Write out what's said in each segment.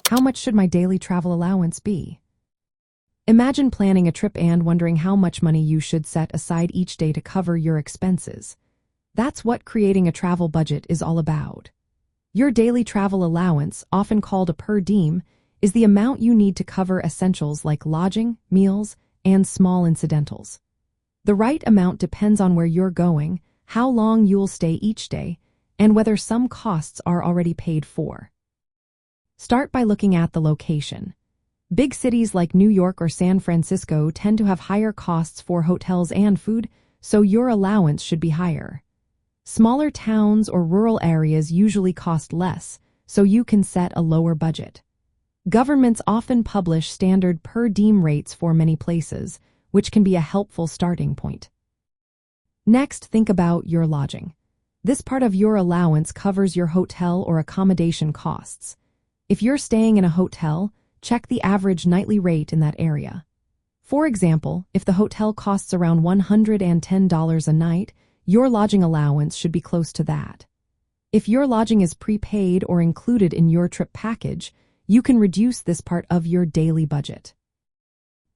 How much should my daily travel allowance be? Imagine planning a trip and wondering how much money you should set aside each day to cover your expenses. That's what creating a travel budget is all about. Your daily travel allowance, often called a per diem, is the amount you need to cover essentials like lodging, meals, and small incidentals. The right amount depends on where you're going, how long you'll stay each day, and whether some costs are already paid for. Start by looking at the location. Big cities like New York or San Francisco tend to have higher costs for hotels and food, so your allowance should be higher. Smaller towns or rural areas usually cost less, so you can set a lower budget. Governments often publish standard per diem rates for many places, which can be a helpful starting point. Next, think about your lodging. This part of your allowance covers your hotel or accommodation costs. If you're staying in a hotel, check the average nightly rate in that area. For example, if the hotel costs around $110 a night, your lodging allowance should be close to that. If your lodging is prepaid or included in your trip package, you can reduce this part of your daily budget.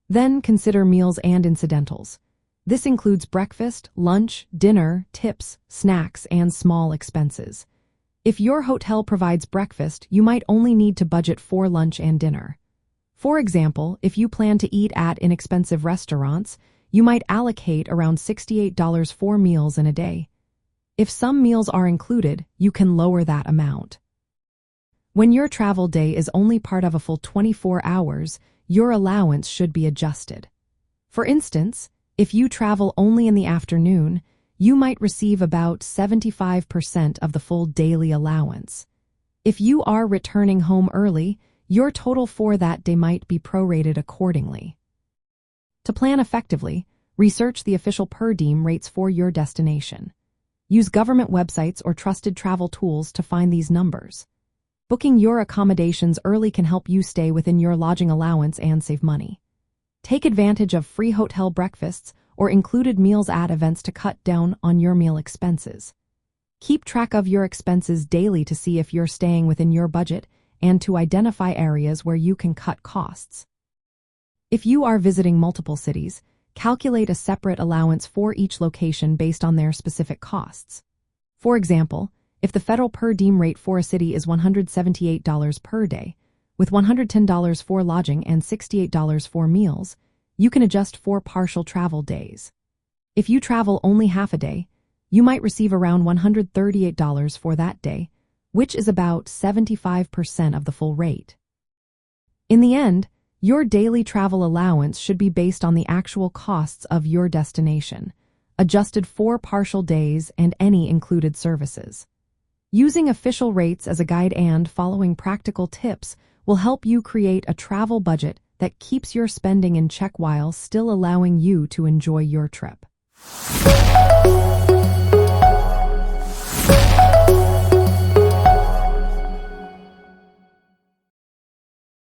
Then consider meals and incidentals. This includes breakfast, lunch, dinner, tips, snacks, and small expenses. If your hotel provides breakfast, you might only need to budget for lunch and dinner. For example, if you plan to eat at inexpensive restaurants, you might allocate around $68 for meals in a day. If some meals are included, you can lower that amount. When your travel day is only part of a full 24 hours, your allowance should be adjusted. For instance, if you travel only in the afternoon, you might receive about 75% of the full daily allowance. If you are returning home early, your total for that day might be prorated accordingly. To plan effectively, research the official per diem rates for your destination. Use government websites or trusted travel tools to find these numbers. Booking your accommodations early can help you stay within your lodging allowance and save money. Take advantage of free hotel breakfasts or included meals at events to cut down on your meal expenses. Keep track of your expenses daily to see if you're staying within your budget and to identify areas where you can cut costs. If you are visiting multiple cities, calculate a separate allowance for each location based on their specific costs. For example, if the federal per diem rate for a city is $178 per day, with $110 for lodging and $68 for meals, you can adjust for partial travel days. If you travel only half a day, you might receive around $138 for that day, which is about 75% of the full rate. In the end, your daily travel allowance should be based on the actual costs of your destination, adjusted for partial days and any included services. Using official rates as a guide and following practical tips will help you create a travel budget that keeps your spending in check while still allowing you to enjoy your trip.